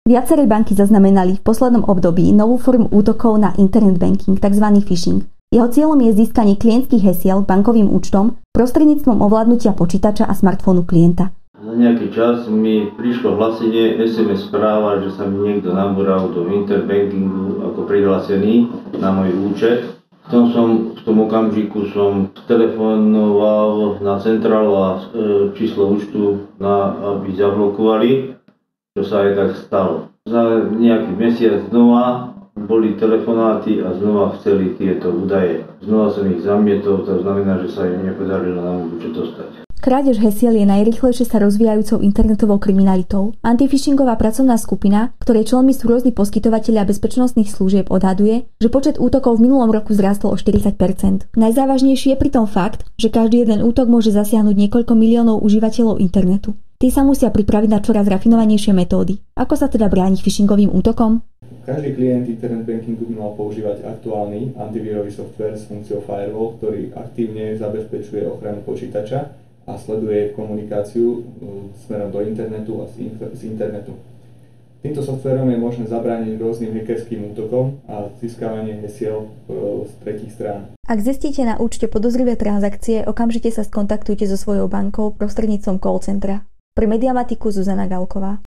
Viaceré banky zaznamenali v poslednom období novú formu útokov na internet banking, tzv. Phishing. Jeho cieľom je získanie klientských hesiel bankovým účtom prostredníctvom ovládnutia počítača a smartfónu klienta. Za nejaký čas mi prišlo hlasenie, SMS správa, že sa mi niekto nabúral do interbankingu ako prihlásený na môj účet. V tom okamžiku som telefonoval na centrálu a číslo účtu, aby zablokovali, čo sa aj tak stalo. Za nejaký mesiac znova boli telefonáty a znova chceli tieto údaje. Znova som ich zamietol, to znamená, že sa im nepodarilo na môj účet dostať. Krádež hesiel je najrýchlejšie sa rozvíjajúcou internetovou kriminalitou. Antifishingová pracovná skupina, ktorej členmi sú rôzni poskytovatelia bezpečnostných služieb, odhaduje, že počet útokov v minulom roku zrástol o 40%. Najzávažnejší je pritom fakt, že každý jeden útok môže zasiahnuť niekoľko miliónov užívateľov internetu. Tí sa musia pripraviť na čoraz rafinovanejšie metódy. Ako sa teda brániť phishingovým útokom? Každý klient internet bankingu by mal používať aktuálny antivírový software s funkciou firewall, ktorý aktívne zabezpečuje ochranu počítača a sleduje komunikáciu smerom do internetu a z internetu. Týmto softvérom je možné zabrániť rôznym hackerským útokom a získavanie hesiel z tretích strán. Ak zistíte na účte podozrivé transakcie, okamžite sa skontaktujte so svojou bankou prostredníctvom call centra. Pre Mediamatiku Zuzana Galková.